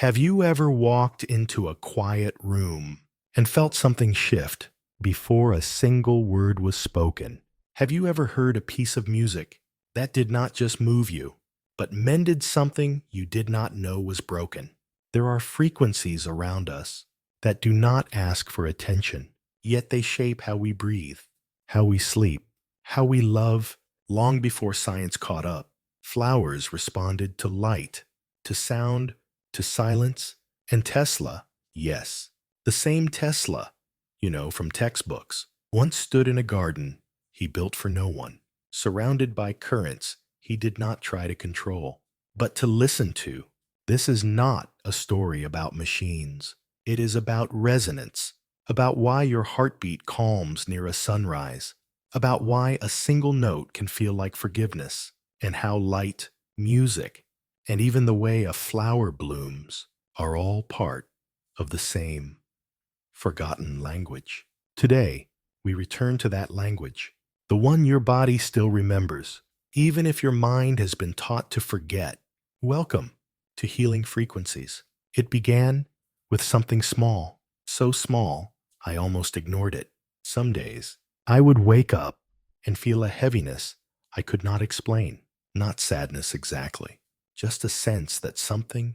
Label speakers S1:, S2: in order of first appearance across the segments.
S1: Have you ever walked into a quiet room and felt something shift before a single word was spoken? Have you ever heard a piece of music that did not just move you, but mended something you did not know was broken? There are frequencies around us that do not ask for attention, yet they shape how we breathe, how we sleep, how we love. Long before science caught up, flowers responded to light, to sound, to silence, and Tesla, yes, the same Tesla, from textbooks, once stood in a garden he built for no one, surrounded by currents he did not try to control, but to listen to. This is not a story about machines. It is about resonance, about why your heartbeat calms near a sunrise, about why a single note can feel like forgiveness, and how light, music, and even the way a flower blooms are all part of the same forgotten language. Today, we return to that language, the one your body still remembers, even if your mind has been taught to forget. Welcome to Healing Frequencies. It began with something small, so small I almost ignored it. Some days, I would wake up and feel a heaviness I could not explain. Not sadness exactly, just a sense that something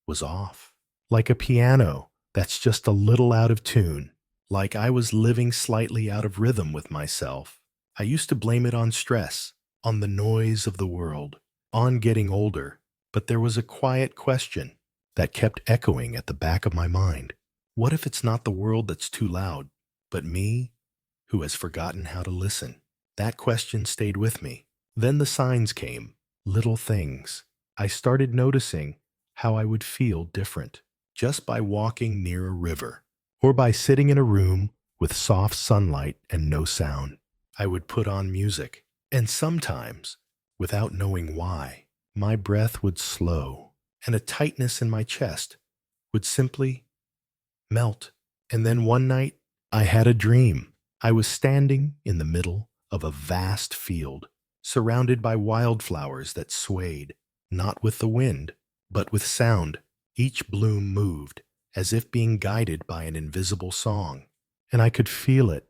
S1: was off. Like a piano that's just a little out of tune, like I was living slightly out of rhythm with myself. I used to blame it on stress, on the noise of the world, on getting older, but there was a quiet question that kept echoing at the back of my mind. What if it's not the world that's too loud, but me who has forgotten how to listen? That question stayed with me. Then the signs came, little things. I started noticing how I would feel different just by walking near a river or by sitting in a room with soft sunlight and no sound. I would put on music, and sometimes, without knowing why, my breath would slow and a tightness in my chest would simply melt. And then one night, I had a dream. I was standing in the middle of a vast field, surrounded by wildflowers that swayed, not with the wind, but with sound. Each bloom moved, as if being guided by an invisible song. And I could feel it,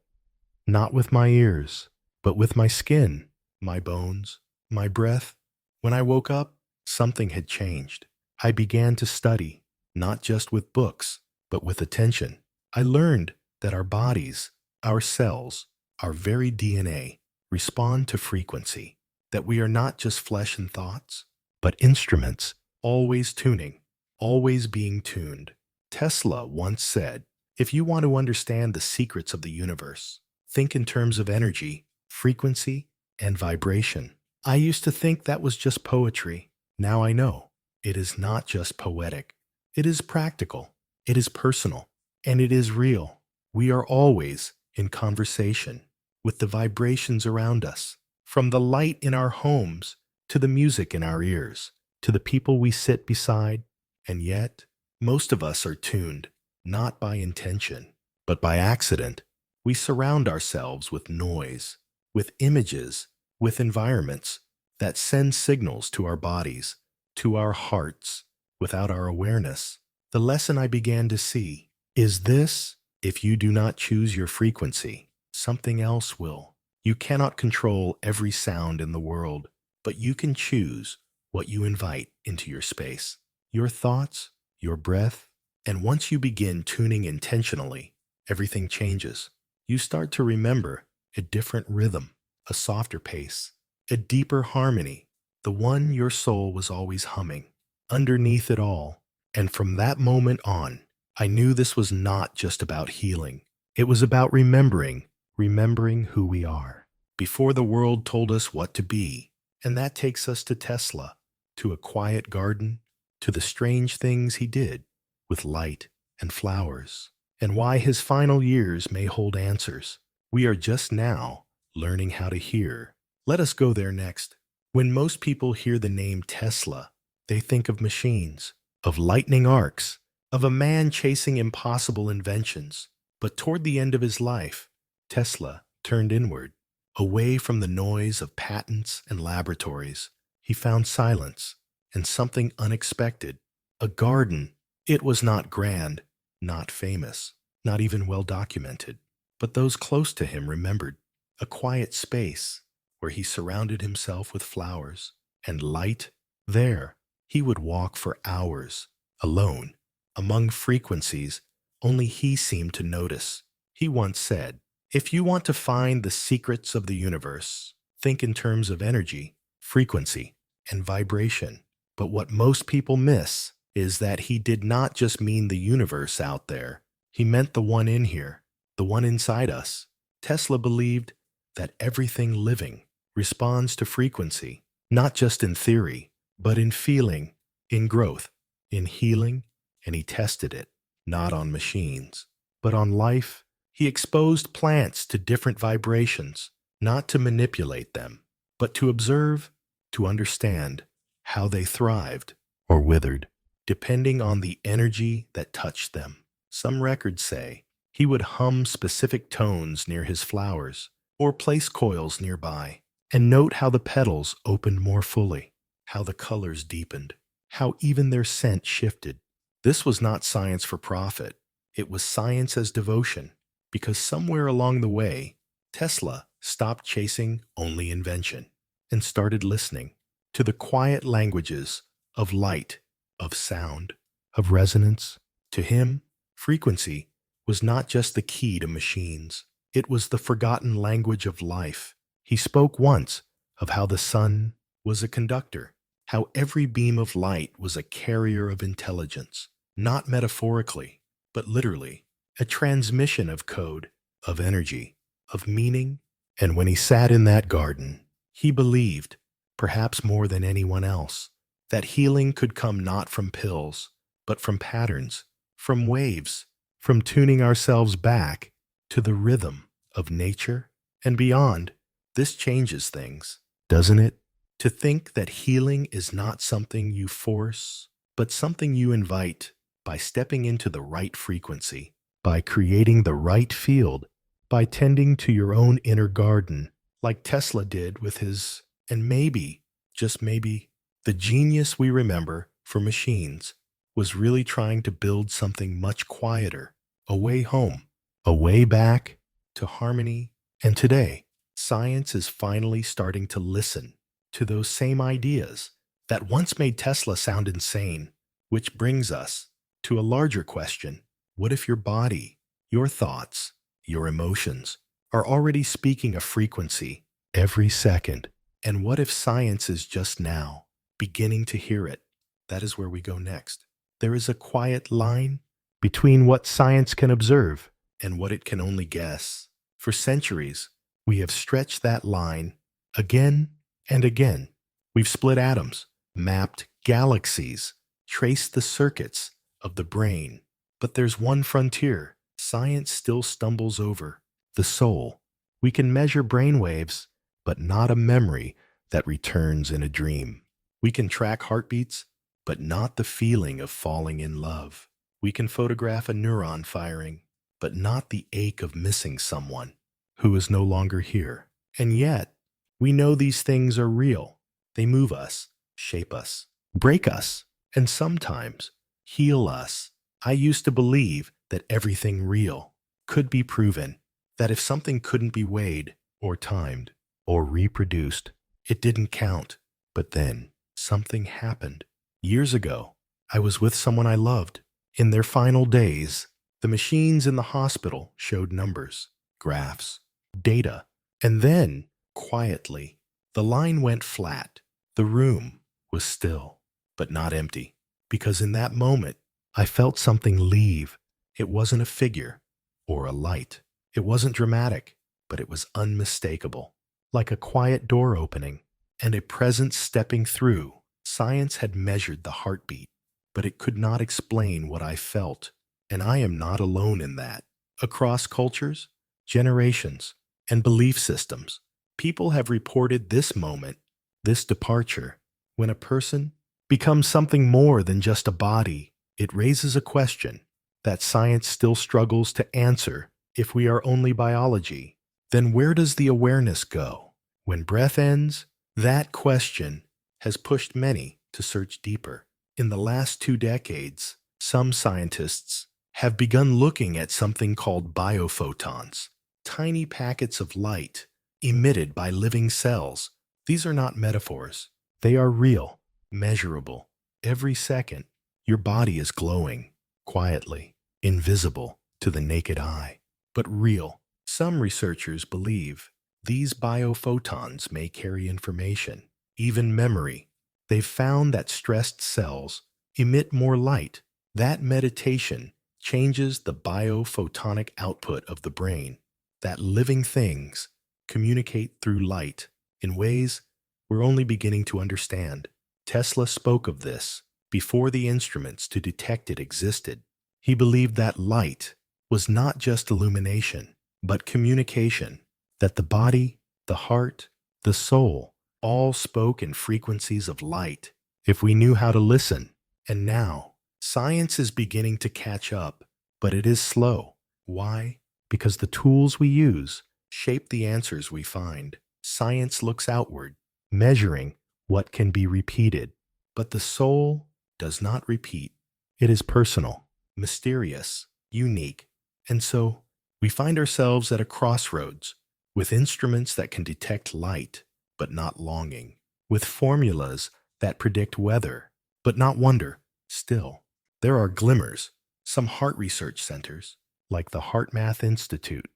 S1: not with my ears, but with my skin, my bones, my breath. When I woke up, something had changed. I began to study, not just with books, but with attention. I learned that our bodies, our cells, our very DNA respond to frequency, that we are not just flesh and thoughts, but instruments, always tuning, always being tuned. Tesla once said, if you want to understand the secrets of the universe, think in terms of energy, frequency, and vibration. I used to think that was just poetry. Now I know it is not just poetic. It is practical, it is personal, and it is real. We are always in conversation with the vibrations around us, from the light in our homes to the music in our ears, to the people we sit beside. And yet, most of us are tuned, not by intention, but by accident. We surround ourselves with noise, with images, with environments that send signals to our bodies, to our hearts, without our awareness. The lesson I began to see is this: if you do not choose your frequency, something else will. You cannot control every sound in the world, but you can choose what you invite into your space, your thoughts, your breath. And once you begin tuning intentionally, everything changes. You start to remember a different rhythm, a softer pace, a deeper harmony, the one your soul was always humming, underneath it all. And from that moment on, I knew this was not just about healing. It was about remembering who we are, before the world told us what to be. And that takes us to Tesla, to a quiet garden, to the strange things he did with light and flowers, and why his final years may hold answers. We are just now learning how to hear. Let us go there next. When most people hear the name Tesla, they think of machines, of lightning arcs, of a man chasing impossible inventions. But toward the end of his life, Tesla turned inward, away from the noise of patents and laboratories. He found silence and something unexpected, a garden It was not grand, not famous, not even well documented, but those close to him remembered a quiet space where he surrounded himself with flowers and light. There, he would walk for hours, alone, among frequencies only he seemed to notice. He once said, "If you want to find the secrets of the universe, think in terms of energy, frequency, and vibration." But what most people miss is that he did not just mean the universe out there. He meant the one in here, the one inside us. Tesla believed that everything living responds to frequency, not just in theory, but in feeling, in growth, in healing, and he tested it, not on machines, but on life. He exposed plants to different vibrations, not to manipulate them, but to observe, to understand how they thrived or withered, depending on the energy that touched them. Some records say he would hum specific tones near his flowers or place coils nearby and note how the petals opened more fully, how the colors deepened, how even their scent shifted. This was not science for profit. It was science as devotion, because somewhere along the way, Tesla stopped chasing only invention and started listening to the quiet languages of light, of sound, of resonance. To him, frequency was not just the key to machines. It was the forgotten language of life. He spoke once of how the sun was a conductor, how every beam of light was a carrier of intelligence, not metaphorically, but literally, a transmission of code, of energy, of meaning. And when he sat in that garden, he believed, perhaps more than anyone else, that healing could come not from pills, but from patterns, from waves, from tuning ourselves back to the rhythm of nature and beyond. This changes things, doesn't it? To think that healing is not something you force, but something you invite by stepping into the right frequency, by creating the right field, by tending to your own inner garden, like Tesla did with his, and maybe, just maybe, the genius we remember for machines was really trying to build something much quieter, a way home, a way back to harmony. And today, science is finally starting to listen to those same ideas that once made Tesla sound insane, which brings us to a larger question. What if your body, your thoughts, your emotions are already speaking a frequency every second? And what if science is just now beginning to hear it? That is where we go next. There is a quiet line between what science can observe and what it can only guess. For centuries, we have stretched that line again and again. We've split atoms, mapped galaxies, traced the circuits of the brain. But there's one frontier science still stumbles over: the soul. We can measure brain waves, but not a memory that returns in a dream. We can track heartbeats, but not the feeling of falling in love. We can photograph a neuron firing, but not the ache of missing someone who is no longer here. And yet, we know these things are real. They move us, shape us, break us, and sometimes heal us. I used to believe that everything real could be proven, that if something couldn't be weighed or timed or reproduced, it didn't count. But then something happened. Years ago, I was with someone I loved. In their final days, the machines in the hospital showed numbers, graphs, data, and then, quietly, the line went flat. The room was still, but not empty, because in that moment, I felt something leave. It wasn't a figure or a light. It wasn't dramatic, but it was unmistakable, like a quiet door opening and a presence stepping through. Science had measured the heartbeat, but it could not explain what I felt, and I am not alone in that. Across cultures, generations, and belief systems, people have reported this moment, this departure. When a person becomes something more than just a body, it raises a question that science still struggles to answer. If we are only biology, then where does the awareness go? When breath ends, that question has pushed many to search deeper. In the last 2 decades, Some scientists have begun looking at something called biophotons, tiny packets of light emitted by living cells. These are not metaphors. They are real, measurable. Every second, your body is glowing, quietly, invisible to the naked eye, but real. Some researchers believe these biophotons may carry information, even memory. They've found that stressed cells emit more light. That meditation changes the biophotonic output of the brain, that living things communicate through light in ways we're only beginning to understand. Tesla spoke of this before the instruments to detect it existed. He believed that light was not just illumination, but communication, that the body, the heart, the soul all spoke in frequencies of light if we knew how to listen. And now, science is beginning to catch up, but it is slow. Why? Because the tools we use shape the answers we find. Science looks outward, measuring what can be repeated. But the soul does not repeat. It is personal, mysterious, unique. And so, we find ourselves at a crossroads, with instruments that can detect light, but not longing, with formulas that predict weather, but not wonder. Still, there are glimmers. Some heart research centers, like the HeartMath Institute,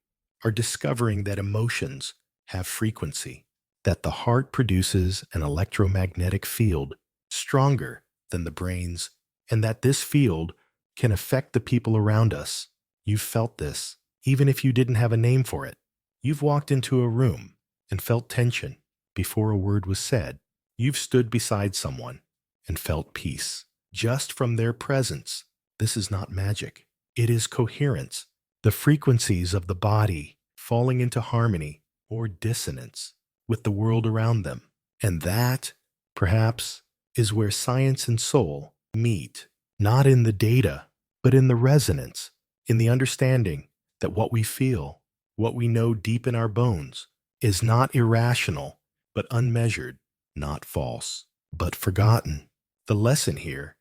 S1: are discovering that emotions have frequency, that the heart produces an electromagnetic field stronger than the brain's, and that this field can affect the people around us. You've felt this, even if you didn't have a name for it. You've walked into a room and felt tension before a word was said. You've stood beside someone and felt peace just from their presence. This is not magic. It is coherence, the frequencies of the body falling into harmony or dissonance with the world around them. And that, perhaps, is where science and soul meet, not in the data, but in the resonance, in the understanding that what we feel, what we know deep in our bones, is not irrational, but unmeasured, not false, but forgotten. The lesson here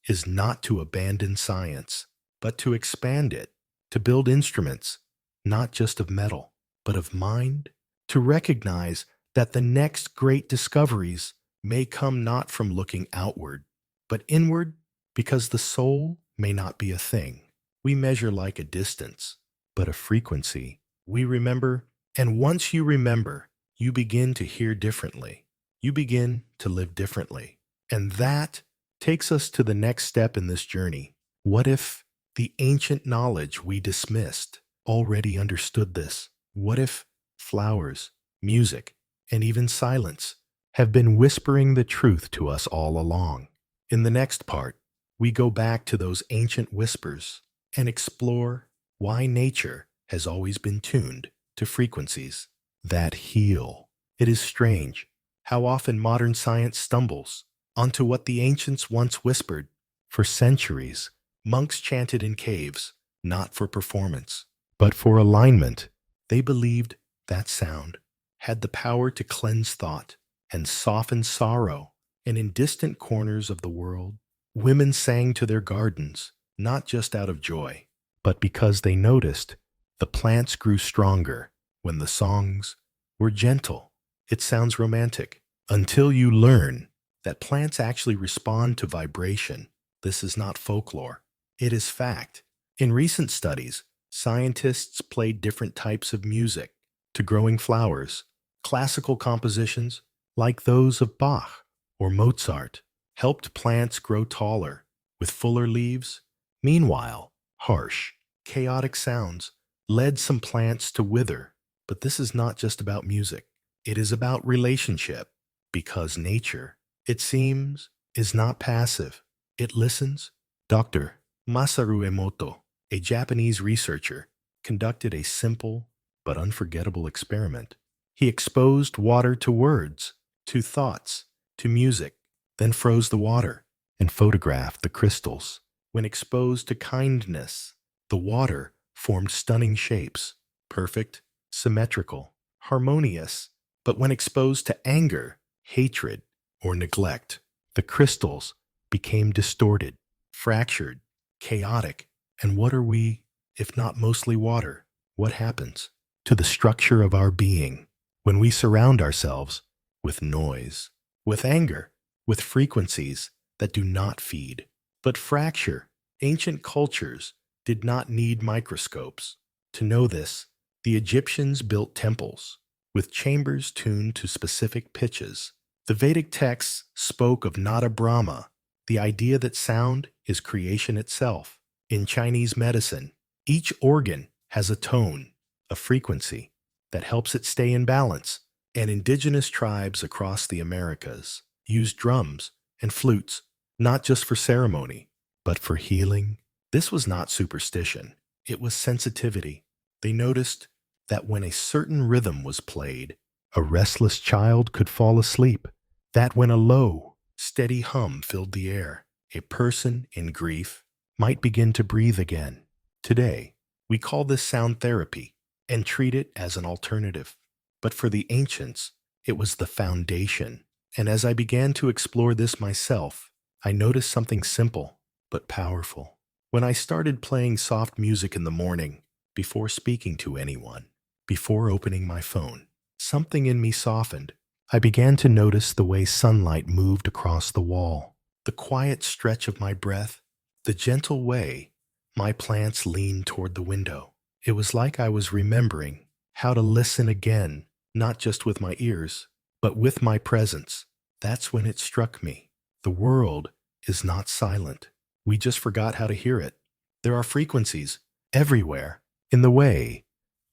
S1: is not to abandon science, but to expand it, to build instruments, not just of metal, but of mind, to recognize that the next great discoveries may come not from looking outward, but inward, because the soul may not be a thing we measure like a distance, but a frequency we remember. And once you remember, you begin to hear differently. You begin to live differently. And that takes us to the next step in this journey. What if the ancient knowledge we dismissed already understood this? What if flowers, music, and even silence have been whispering the truth to us all along? In the next part, we go back to those ancient whispers and explore why nature has always been tuned to frequencies that heal. It is strange how often modern science stumbles onto what the ancients once whispered. For centuries, monks chanted in caves, not for performance, but for alignment. They believed that sound had the power to cleanse thought and soften sorrow. And in distant corners of the world, women sang to their gardens, not just out of joy, but because they noticed the plants grew stronger when the songs were gentle. It sounds romantic until you learn that plants actually respond to vibration. This is not folklore. It is fact. In recent studies, scientists played different types of music to growing flowers. Classical compositions, like those of Bach or Mozart, helped plants grow taller with fuller leaves. Meanwhile, harsh, chaotic sounds led some plants to wither. But this is not just about music. It is about relationship, because nature, it seems, is not passive. It listens. Dr. Masaru Emoto, a Japanese researcher, conducted a simple but unforgettable experiment. He exposed water to words, to thoughts, to music, then froze the water and photographed the crystals. When exposed to kindness, the water formed stunning shapes, perfect, symmetrical, harmonious. But when exposed to anger, hatred, or neglect, the crystals became distorted, fractured, chaotic. And what are we, if not mostly water? What happens to the structure of our being when we surround ourselves with noise, with anger, with frequencies that do not feed, but fracture? Ancient cultures did not need microscopes to know this. The Egyptians built temples with chambers tuned to specific pitches. The Vedic texts spoke of Nada Brahma, the idea that sound is creation itself. In Chinese medicine, each organ has a tone, a frequency, that helps it stay in balance. And indigenous tribes across the Americas used drums and flutes, not just for ceremony, but for healing. This was not superstition, it was sensitivity. They noticed that when a certain rhythm was played, a restless child could fall asleep. That when a low, steady hum filled the air, a person in grief might begin to breathe again. Today, we call this sound therapy and treat it as an alternative. But for the ancients, it was the foundation. And as I began to explore this myself, I noticed something simple but powerful. When I started playing soft music in the morning, before speaking to anyone, before opening my phone, something in me softened. I began to notice the way sunlight moved across the wall, the quiet stretch of my breath, the gentle way my plants leaned toward the window. It was like I was remembering how to listen again, not just with my ears, but with my presence. That's when it struck me. The world is not silent. We just forgot how to hear it. There are frequencies everywhere. In the way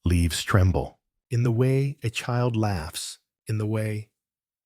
S1: leaves tremble, in the way a child laughs, in the way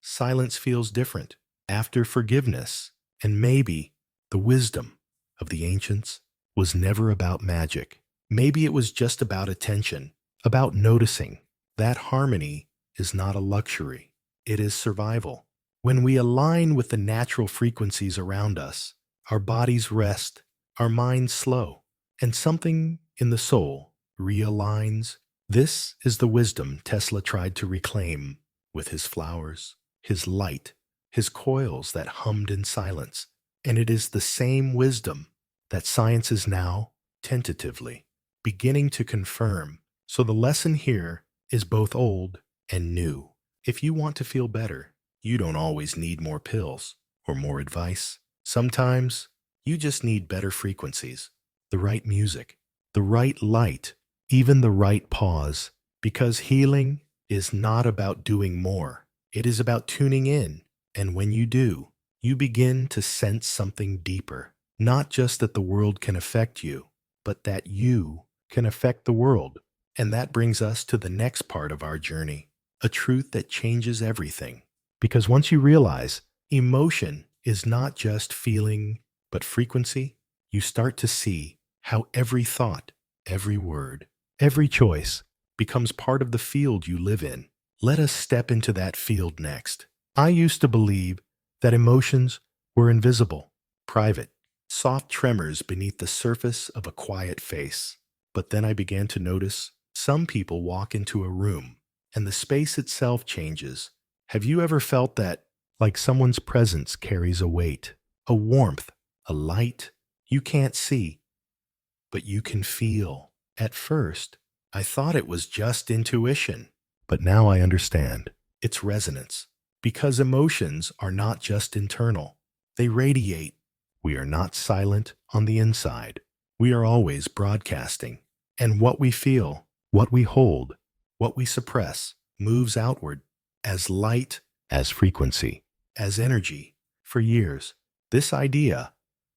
S1: silence feels different after forgiveness. And maybe the wisdom of the ancients was never about magic. Maybe it was just about attention, about noticing that harmony is not a luxury, it is survival. When we align with the natural frequencies around us, our bodies rest, our minds slow, and something in the soul realigns. This is the wisdom Tesla tried to reclaim with his flowers, his light, his coils that hummed in silence. And it is the same wisdom that science is now, tentatively, beginning to confirm. So the lesson here is both old and new. If you want to feel better, you don't always need more pills or more advice. Sometimes you just need better frequencies, the right music, the right light, even the right pause. Because healing is not about doing more. It is about tuning in. And when you do, you begin to sense something deeper. Not just that the world can affect you, but that you can affect the world. And that brings us to the next part of our journey, a truth that changes everything. Because once you realize emotion is not just feeling, but frequency, you start to see how every thought, every word, every choice becomes part of the field you live in. Let us step into that field next. I used to believe that emotions were invisible, private, soft tremors beneath the surface of a quiet face. But then I began to notice some people walk into a room and the space itself changes. Have you ever felt that, like someone's presence carries a weight, a warmth, a light you can't see, but you can feel? At first, I thought it was just intuition, but now I understand. It's resonance. Because emotions are not just internal, they radiate. We are not silent on the inside. We are always broadcasting. And what we feel, what we hold, what we suppress, moves outward as light, as frequency, as energy. For years, this idea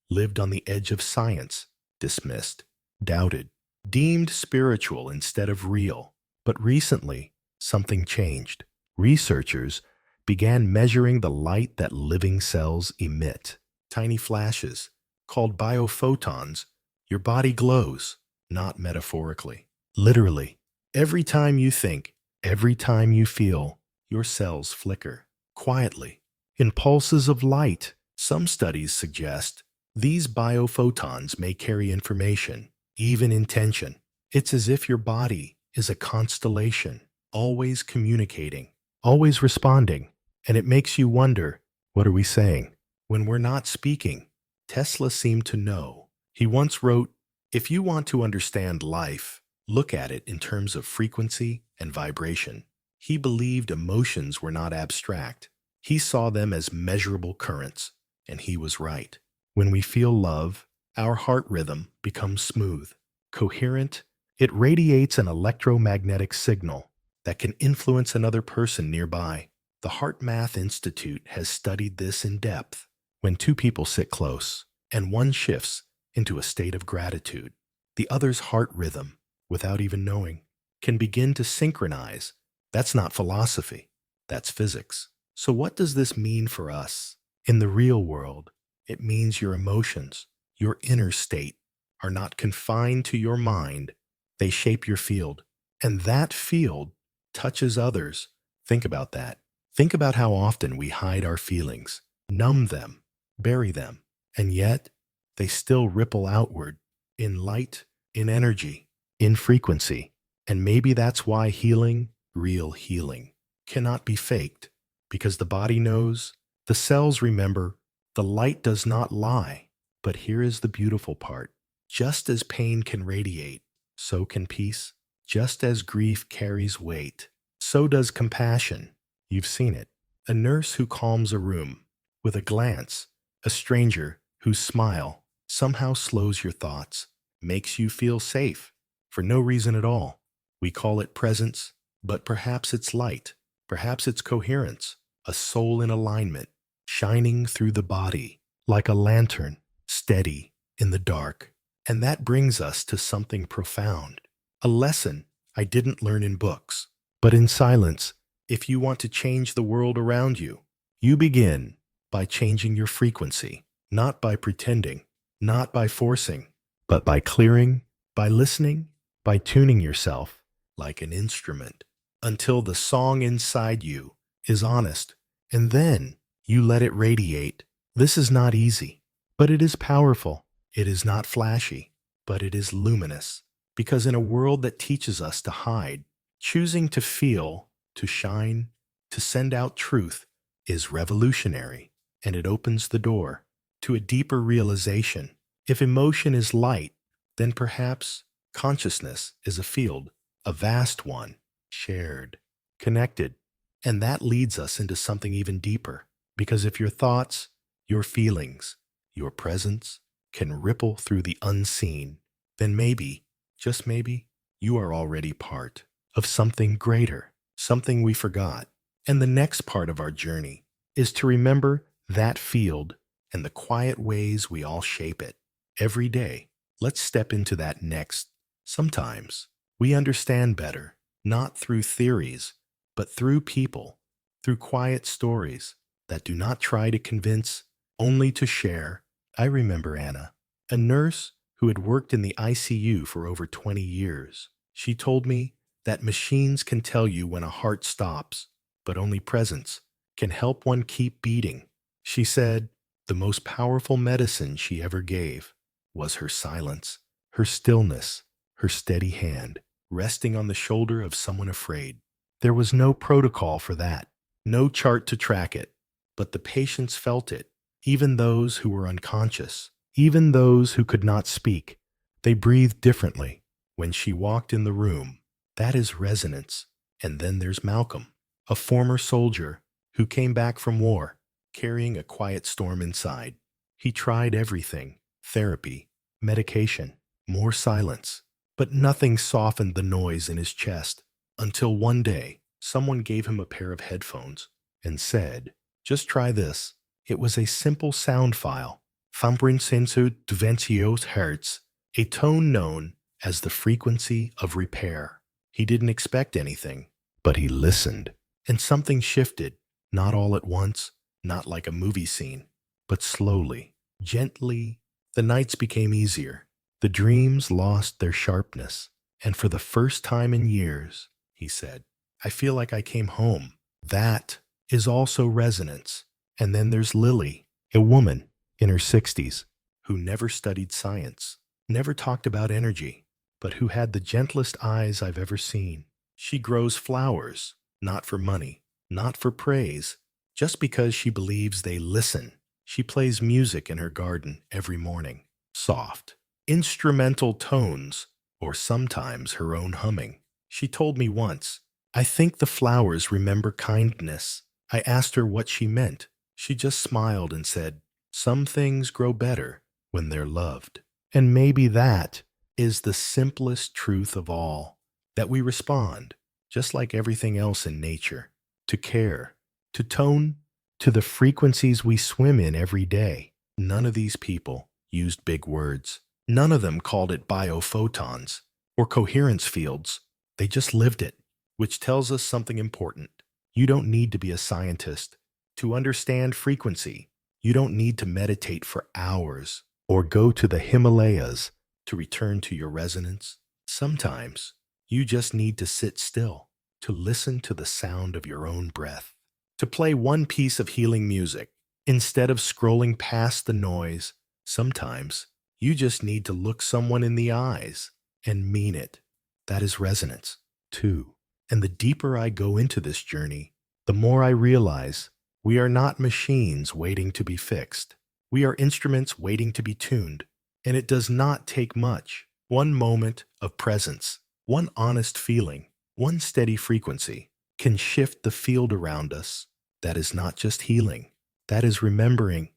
S1: lived on the edge of science, dismissed, doubted, deemed spiritual instead of real. But recently, something changed. Researchers began measuring the light that living cells emit. Tiny flashes, called biophotons. Your body glows, not metaphorically, literally. Every time you think, every time you feel, your cells flicker, quietly, in pulses of light. Some studies suggest these biophotons may carry information, even intention. It's as if your body is a constellation, always communicating, always responding. And it makes you wonder, what are we saying? When we're not speaking, Tesla seemed to know. He once wrote, "If you want to understand life, look at it in terms of frequency and vibration." He believed emotions were not abstract. He saw them as measurable currents, and he was right. When we feel love, our heart rhythm becomes smooth, coherent. It radiates an electromagnetic signal that can influence another person nearby. The Heart Math Institute has studied this in depth. When two people sit close and one shifts into a state of gratitude, the other's heart rhythm, without even knowing, can begin to synchronize. That's not philosophy, that's physics. So, what does this mean for us? In the real world, it means your emotions, your inner state, are not confined to your mind. They shape your field, and that field touches others. Think about that. Think about how often we hide our feelings, numb them, bury them, and yet they still ripple outward in light, in energy, in frequency. And maybe that's why healing, real healing, cannot be faked, because the body knows, the cells remember, the light does not lie. But here is the beautiful part. Just as pain can radiate, so can peace. Just as grief carries weight, so does compassion. You've seen it. A nurse who calms a room with a glance, a stranger whose smile somehow slows your thoughts, makes you feel safe for no reason at all. We call it presence, but perhaps it's light, perhaps it's coherence, a soul in alignment, shining through the body like a lantern, steady in the dark. And that brings us to something profound, a lesson I didn't learn in books, but in silence. If you want to change the world around you, you begin by changing your frequency, not by pretending, not by forcing, but by clearing, by listening, by tuning yourself like an instrument until the song inside you is honest, and then you let it radiate. This is not easy, but it is powerful. It is not flashy, but it is luminous, because in a world that teaches us to hide, choosing to feel, to shine, to send out truth is revolutionary, and it opens the door to a deeper realization. If emotion is light, then perhaps consciousness is a field, a vast one, shared, connected. And that leads us into something even deeper, because if your thoughts, your feelings, your presence can ripple through the unseen, then maybe, just maybe, you are already part of something greater, something we forgot. And the next part of our journey is to remember that field and the quiet ways we all shape it. Every day, let's step into that next. Sometimes we understand better, not through theories, but through people, through quiet stories that do not try to convince, only to share. I remember Anna, a nurse who had worked in the ICU for over 20 years. She told me that machines can tell you when a heart stops, but only presence can help one keep beating. She said the most powerful medicine she ever gave was her silence, her stillness, her steady hand resting on the shoulder of someone afraid. There was no protocol for that, no chart to track it, but the patients felt it, even those who were unconscious, even those who could not speak. They breathed differently when she walked in the room. That is resonance. And then there's Malcolm, a former soldier who came back from war, carrying a quiet storm inside. He tried everything: therapy, medication, more silence. But nothing softened the noise in his chest until one day someone gave him a pair of headphones and said, "Just try this." It was a simple sound file, 25 Hertz, a tone known as the frequency of repair. He didn't expect anything, but he listened, and something shifted, not all at once, not like a movie scene, but slowly, gently. The nights became easier. The dreams lost their sharpness, and for the first time in years, he said, I feel like I came home. That is also resonance. And then there's Lily, a woman in her 60s who never studied science, never talked about energy, but who had the gentlest eyes I've ever seen. She grows flowers, not for money, not for praise, just because she believes they listen. She plays music in her garden every morning, soft, instrumental tones, or sometimes her own humming. She told me once, "I think the flowers remember kindness." I asked her what she meant. She just smiled and said, "Some things grow better when they're loved." And maybe that is the simplest truth of all, that we respond, just like everything else in nature, to care, to tone, to the frequencies we swim in every day. None of these people used big words. None of them called it biophotons or coherence fields. They just lived it, which tells us something important. You don't need to be a scientist to understand frequency. You don't need to meditate for hours or go to the Himalayas to return to your resonance. Sometimes you just need to sit still, to listen to the sound of your own breath, to play one piece of healing music instead of scrolling past the noise. Sometimes you just need to look someone in the eyes and mean it. That is resonance, too. And the deeper I go into this journey, the more I realize we are not machines waiting to be fixed. We are instruments waiting to be tuned. And it does not take much. One moment of presence, one honest feeling, one steady frequency can shift the field around us. That is not just healing. That is remembering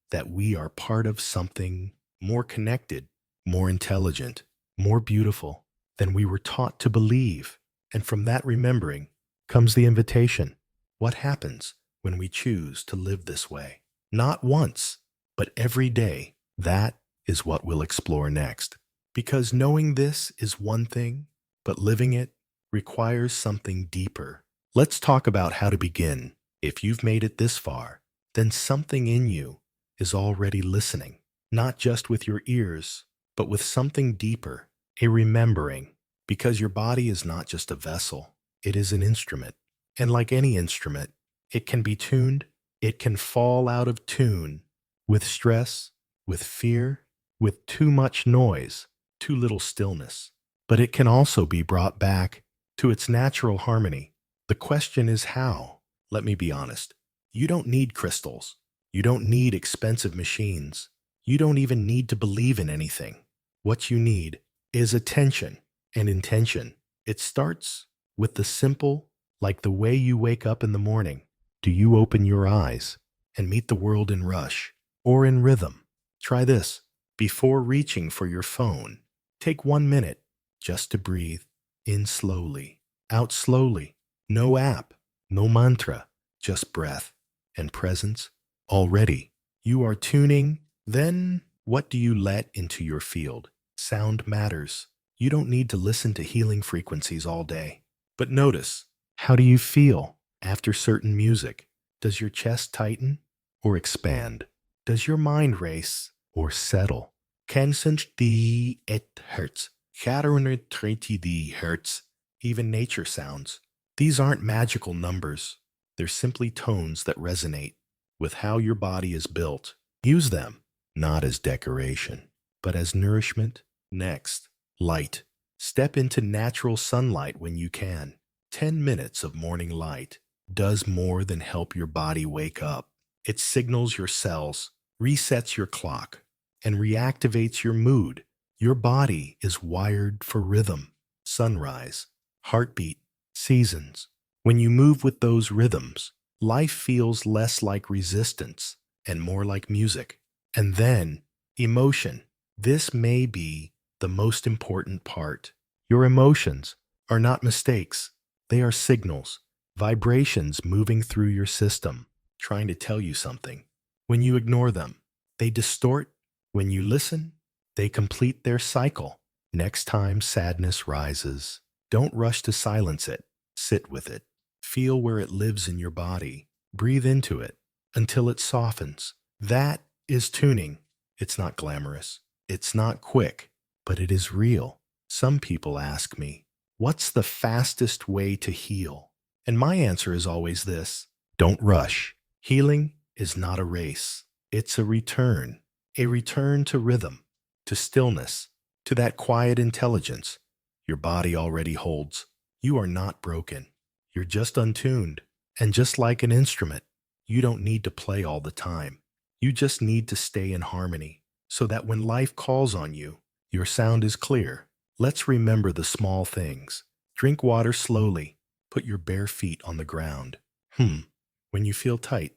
S1: that we are part of something more connected, more intelligent, more beautiful than we were taught to believe. And from that remembering comes the invitation. What happens when we choose to live this way? Not once, but every day. That is what we'll explore next. Because knowing this is one thing, but living it requires something deeper. Let's talk about how to begin. If you've made it this far, then something in you is already listening, not just with your ears, but with something deeper, a remembering. Because your body is not just a vessel, it is an instrument. And like any instrument, it can be tuned, it can fall out of tune with stress, with fear, with too much noise, too little stillness. But it can also be brought back to its natural harmony. The question is how? Let me be honest. You don't need crystals. You don't need expensive machines. You don't even need to believe in anything. What you need is attention and intention. It starts with the simple, like the way you wake up in the morning. Do you open your eyes and meet the world in rush or in rhythm? Try this. Before reaching for your phone, take 1 minute just to breathe in slowly, out slowly. No app, no mantra, just breath and presence. Already, you are tuning. Then, what do you let into your field? Sound matters. You don't need to listen to healing frequencies all day. But notice, how do you feel after certain music? Does your chest tighten or expand? Does your mind race or settle? Känns det ett hertz? 430 hertz. Even nature sounds. These aren't magical numbers. They're simply tones that resonate with how your body is built. Use them, not as decoration, but as nourishment. Next, light. Step into natural sunlight when you can. 10 minutes of morning light does more than help your body wake up. It signals your cells, resets your clock, and reactivates your mood. Your body is wired for rhythm, sunrise, heartbeat, seasons. When you move with those rhythms, life feels less like resistance and more like music. And then, emotion. This may be the most important part. Your emotions are not mistakes. They are signals, vibrations moving through your system, trying to tell you something. When you ignore them, they distort. When you listen, they complete their cycle. Next time sadness rises, don't rush to silence it. Sit with it. Feel where it lives in your body. Breathe into it until it softens. That is tuning. It's not glamorous. It's not quick, but it is real. Some people ask me, what's the fastest way to heal? And my answer is always this: don't rush. Healing is not a race. It's a return to rhythm, to stillness, to that quiet intelligence your body already holds. You are not broken. You're just untuned. And just like an instrument, you don't need to play all the time. You just need to stay in harmony. so that when life calls on you, your sound is clear. Let's remember the small things. Drink water slowly. Put your bare feet on the ground. When you feel tight,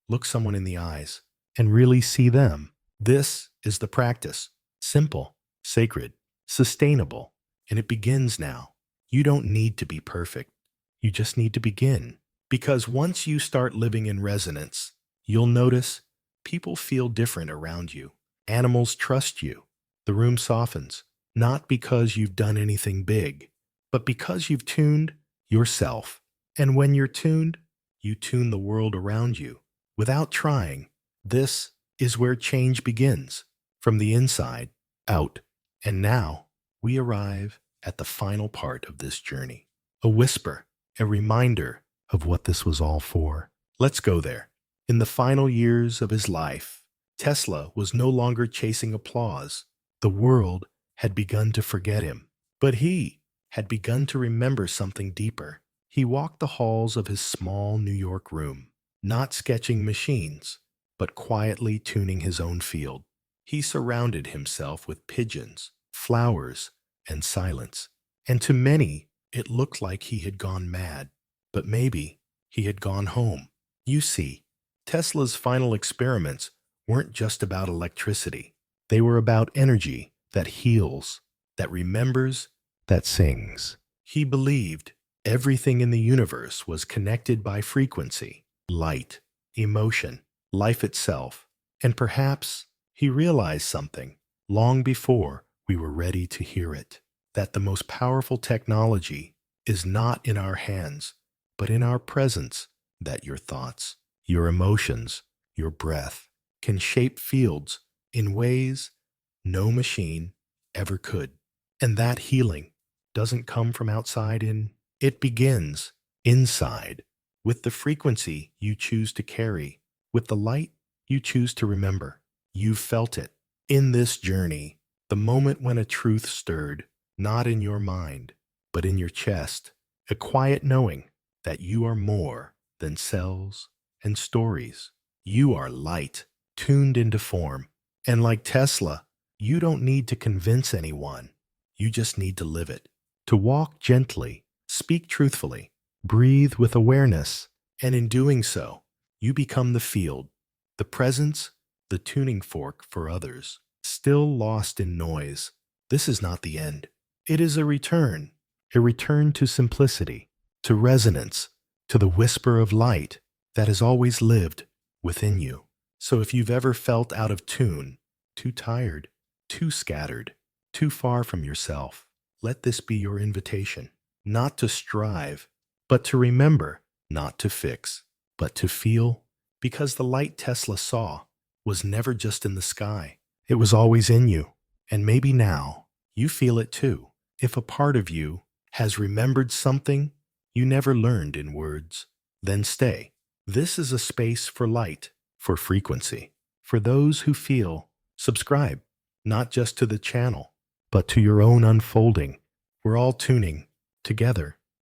S1: look someone in the eyes and really see them. This is the practice. Simple, sacred, sustainable, and it begins now. You don't need to be perfect. You just need to begin. Because once you start living in resonance, you'll notice people feel different around you. Animals trust you. The room softens, not because you've done anything big, but because you've tuned yourself. And when you're tuned, you tune the world around you without trying. This is where change begins, from the inside out. And now we arrive at the final part of this journey. A whisper, a reminder of what this was all for. Let's go there. In the final years of his life, Tesla was no longer chasing applause. The world had begun to forget him, but he had begun to remember something deeper. He walked the halls of his small New York room, not sketching machines, but quietly tuning his own field. He surrounded himself with pigeons, flowers, and silence. And to many, it looked like he had gone mad, but maybe he had gone home. You see, Tesla's final experiments weren't just about electricity. They were about energy that heals, that remembers, that sings. He believed everything in the universe was connected by frequency, light, emotion, life itself. And perhaps he realized something long before we were ready to hear it, that the most powerful technology is not in our hands, but in our presence, that your thoughts, your emotions, your breath can shape fields in ways no machine ever could. And that healing doesn't come from outside in. It begins inside, with the frequency you choose to carry, with the light you choose to remember. You felt it in this journey, the moment when a truth stirred, not in your mind, but in your chest, a quiet knowing that you are more than cells and stories. You are light, tuned into form. And like Tesla, you don't need to convince anyone. You just need to live it, to walk gently, speak truthfully, breathe with awareness, and in doing so, you become the field, the presence, the tuning fork for others, still lost in noise. This is not the end. It is a return to simplicity, to resonance, to the whisper of light that has always lived within you. So if you've ever felt out of tune, too tired, too scattered, too far from yourself, let this be your invitation. Not to strive, but to remember, not to fix, but to feel, because the light Tesla saw was never just in the sky. It was always in you. And maybe now you feel it too. If a part of you has remembered something you never learned in words, then stay. This is a space for light, for frequency, for those who feel. Subscribe, not just to the channel, but to your own unfolding. We're all tuning together.